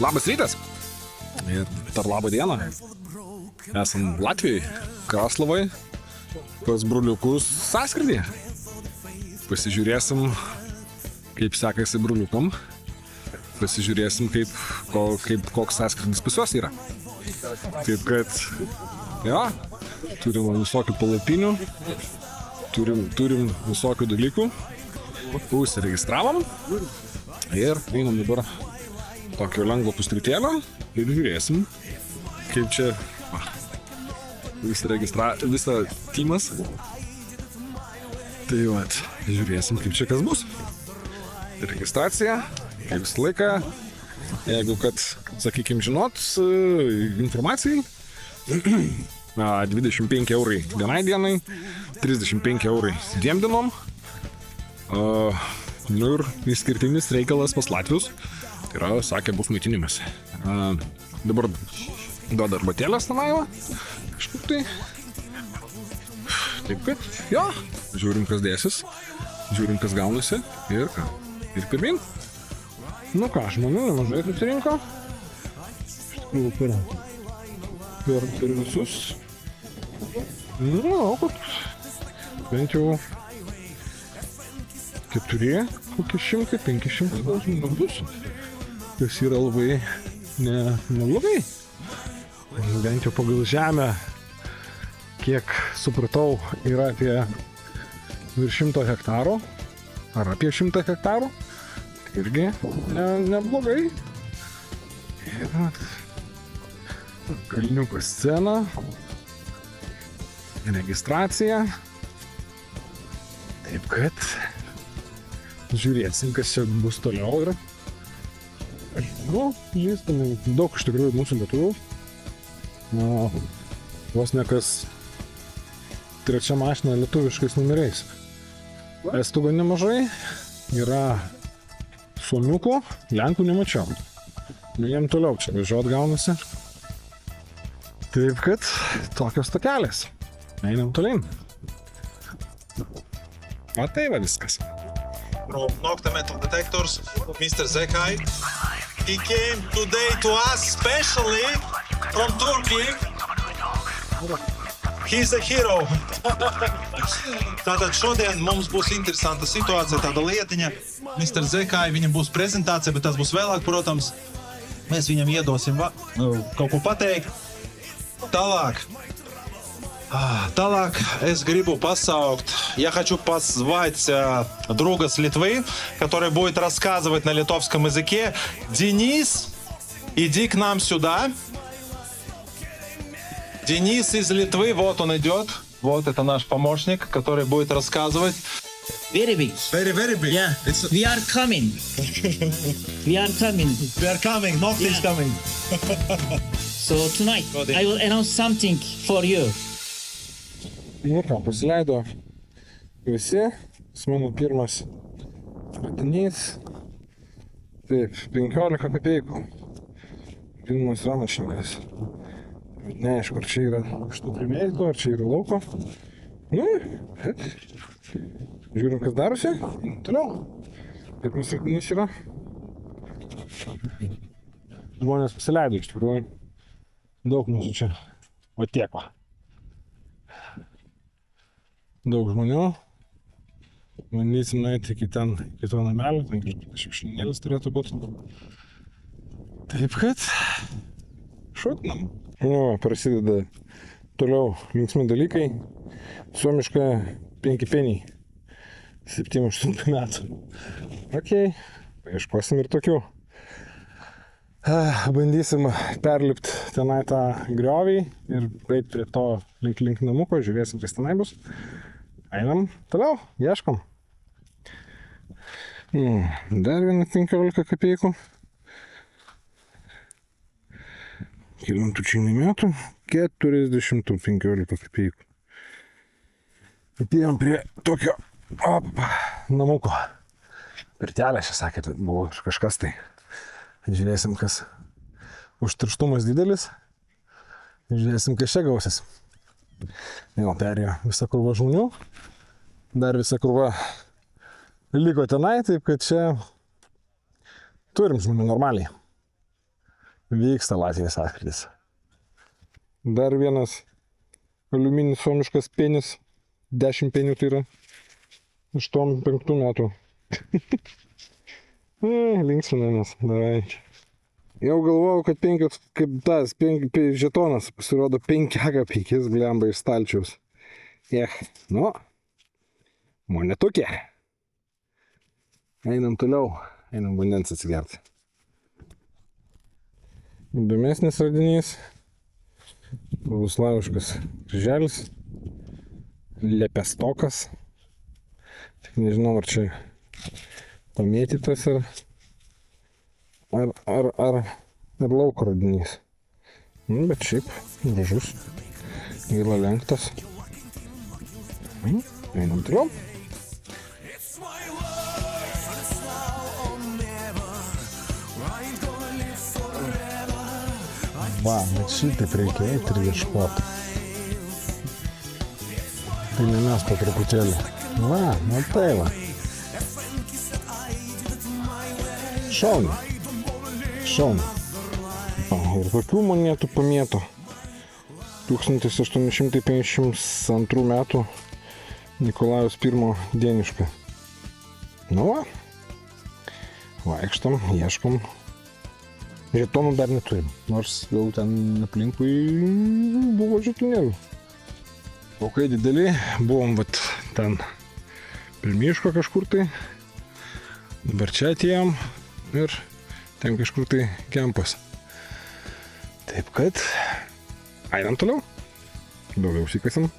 Labas rytas. Ir dar labą dieną. Esam Latvijai, Kraslavai, pas broliukus sąskridį. Pasižiūrėsim, kaip sekasi broliukam. Pasižiūrėsim, koks sąskridis pas juos yra. Taip kad, turim visokių palapinių, turim visokių dalykų. Užsiregistravom ir einam dabar tokio lengvo pustrytėlio ir žiūrėsim, kaip čia visą tymas. Tai vat, žiūrėsim, kaip čia kas bus. Registracija, kaip visą laiką, jeigu kad, sakykim, žinot informacijai, 25 eurai vienai dienai, 35 eurai 2 dienom. Ir išskirtinis reikalas pas Latvius yra, sakė, bus maitinimas. Dabar duoda arbatėlės tenai, kažkur tai. Taip kad, žiūrim, kas dėsis, žiūrim, kas gaunasi ir ką. Ir pirmin. Nu ką, žmonių nemažai susirinko. Iš tikrųjų, per visus. Nu, kad bent jau 4, kokie 100-500 žmonių bus. Kas yra labai neblogai. Bent jau pagal žemę, kiek supratau, yra apie virš 100 hektarų. Ar apie 100 hektarų. Irgi neblogai. Kalniuko scena. Registracija. Taip kad žiūrėsim, kas čia bus toliau ir žįstame daug iš tikrųjų mūsų lietuvių. Vos ne kas trečia mašina lietuviškais numeriais. Estų gan nemažai, yra suomiukų, lenkų nemačiau. Jiem toliau čia važiuot gaunasi. Taip kad tokios takelės. Einam tolyn. O tai va viskas. From Nokta Metal Detectors, Mr. Zekai. He came today to us specially from Turkey. He's a hero. Tātad šodien mums būs interesanta situācija, tāda lietiņa. Mr. Zekai, viņam būs prezentācija, bet tas būs vēlāk, protams. Mēs viņam iedosim kaut ko pateikt. Tālāk es gribu посауkt. Я хочу позвать друга с Литвы, который будет рассказывать на литовском языке. Денис, иди к нам сюда. Денис из Литвы, вот он идет. Вот это наш помощник, который будет рассказывать. Very big. Very big. Yeah. We are coming. We are coming. We are coming. Nokta is coming. So tonight I will announce something for you. Nu ką, pasileido visi. Mano pirmas radinys. Taip, 15 kapeikų. Pirmas ramašininkas. Bet neaišku, ar čia yra iš tų primėtų, ar čia yra lauko. Nu, bet žiūrim, kas darosi. Toliau. Pirmas radinys yra. Žmonės pasileido iš tikrųjų. Daug mūsų čia. O tiek va. Daug žmonių. Bandysim nueiti iki to namelio, ten kažkaip šikšnėlis turėtų būti. Taip kad šokinam. Prasideda toliau linksmi dalykai. Suomiška 5 peniai. 7-8 metų. Okei, paieškosim ir tokių. Bandysim perlipti tenai tą griovį ir eit prie to link namuko, žiūrėsim, kas tenai bus. Einam toliau, ieškom. Dar viena 15 kapeikų. Kelintų čia metų, 40-15 kapeikų. Atėjom prie tokio namuko. Pirtelė, čia sakė, buvo kažkas tai. Žiūrėsim, kas užterštumas didelis. Žiūrėsim, kas čia gausis. Jau perėjo visą krūvą žmonių. Dar visą krūvą liko tenai, taip kad čia turim žmonių normaliai. Vyksta Latvijos sąskrydis. Dar vienas aliumininis suomiškas penis. 10 penių tai yra. 85 metų. Linksminamės. Davai. Jau galvojau, kad 5, kaip tas, 5 žetonas pasirodo 5 kapeikis glemba iš stalčiaus. Nu, monetukė. Einam toliau, einam vandens atsigerti. Įdomesnis radinys. Slaviškas kryželis. Lepestokas. Tik nežinau, ar čia pamėtytas ar lauko radinys. Bet šiaip gražus. Gaila lenktas. Einam toliau. Va, bet šitaip reikia eiti ir ieškoti. Tai ne mes po truputėlį. Va, tai va. Šauniai. Ir tokių monetų pamėto. 1852 metų Nikolajus I dieniška. Nu va. Vaikštam, ieškom. Žetonų dar neturim, nors jau ten aplinkui buvo žetonėlių. Laukai dideli, buvom vat ten prie miško kažkur tai. Dabar čia atėjom ir ten kažkur tai kempas. Taip kad einam toliau. Daugiau užsikasim.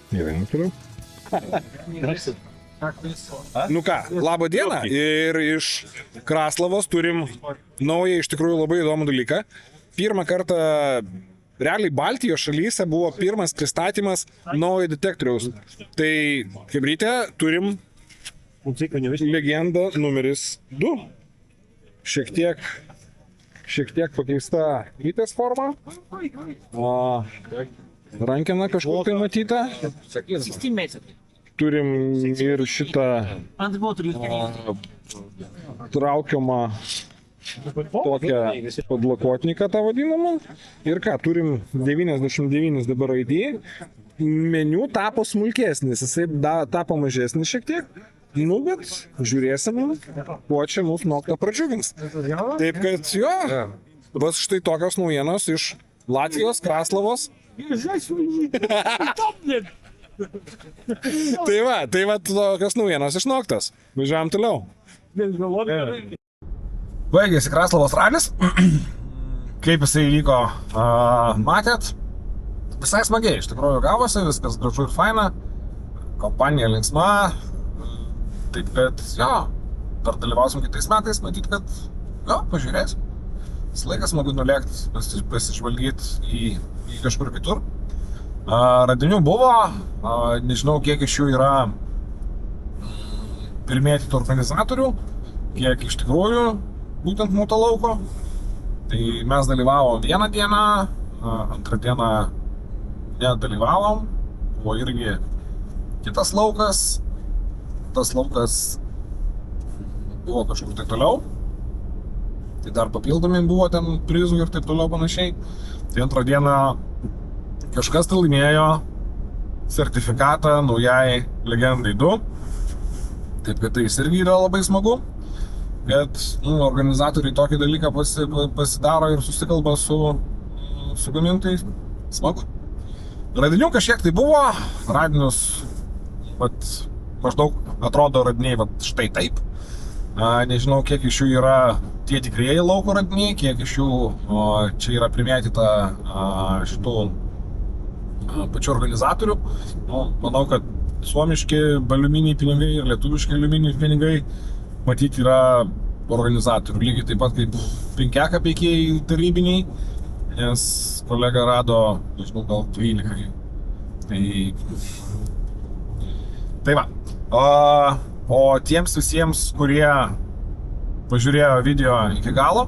Ir einam toliau. Nu ką, labą dieną ir iš Kraslavos turim naują iš tikrųjų labai įdomų dalyką. Pirmą kartą realiai Baltijos šalyse buvo pirmas pristatymas naujo detektoriaus. Tai kaip ryte turim legendą numeris 2. Šiek tiek pakeista rytės forma. Rankena kažkur tai matyta. 16 metrų. Turim ir šitą traukiamą tokią podlakotniką tą vadinamą. Ir ką, turim 99 dabar ID. Meniu tapo smulkesnis, jisai tapo mažesnis šiek tiek. Nu, bet žiūrėsim, kuo čia mūsų noktą pradžiugins. Taip kad jo, bus štai tokios naujienos iš Latvijos, Kraslavos. Tai va tokios naujienos iš noktas. Važiuojam toliau. Baigėsi Kraslavos ralis. Kaip jisai vyko, matėt? Visai smagiai, iš tikrųjų gavosi, viskas gražu ir faina. Kompanija linksma. Taip kad, jo, dar dalyvausim kitais metais, matyt, kad, jo, pažiūrėsim. Vis laikas smagu nulėkti, pasižvalgyti į kažkur kitur. Radinių buvo, nežinau kiek iš jų yra pirmėti organizatorių, kiek iš tikrųjų būtent mūto lauko. Tai mes dalyvavom vieną dieną, antrą dieną nedalyvavom, buvo irgi kitas laukas, tas laukas buvo kažkur tai toliau. Tai dar papildomi buvo ten prizų ir taip toliau panašiai. Tai antrą dieną kažkas tai laimėjo sertifikatą naujai Legendai 2. Taip kad tai irgi yra labai smagu, kad organizatoriai tokį dalyką pasidaro ir susikalba su gamintojais. Smagu. Radinių kažkiek tai buvo, radinius maždaug atrodo radiniai štai taip. Nežinau, kiek iš jų yra tie tikrieji lauko radiniai, kiek iš jų čia yra primėtyta šitų pačių organizatorių. Manau, kad suomiški aliuminiai pinigai ir lietuviški aliuminiai pinigai matyti yra organizatorių. Lygiai taip pat kaip 5 kapeikiai tarybiniai, nes kolega rado, nežinau, gal 12. Tai va. O tiems visiems, kurie pažiūrėjo video iki galo,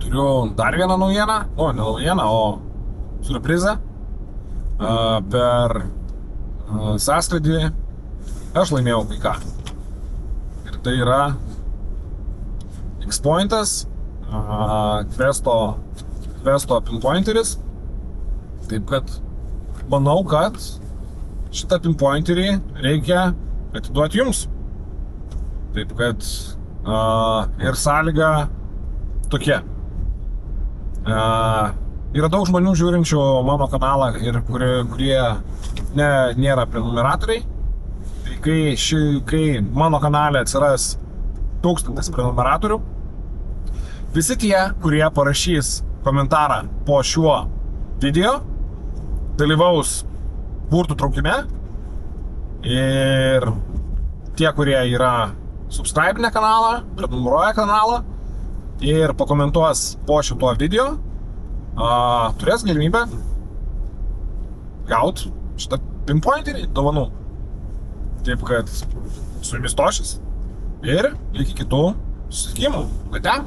turiu dar vieną naujieną. Ne naujieną, o surprizą. Per sąskrydį aš laimėjau kai ką. Ir tai yra X-Pointas Questo pinpointeris. Taip kad manau, kad šitą pinpointerį reikia atiduoti jums. Taip kad ir sąlyga tokia. Yra daug žmonių žiūrinčių mano kanalą ir kurie nėra prenumeratoriai. Tai kai mano kanale atsiras 1000 prenumeratorių, visi tie, kurie parašys komentarą po šiuo video, dalyvaus burtų traukime ir tie, kurie yra subscribinę kanalą, prenumeruoja kanalą ir pakomentuos po šituo video, turės galimybę gauti šitą pinpointerį dovanų. Taip kad su jumis Tošis ir iki kitų susitikimų. Gate.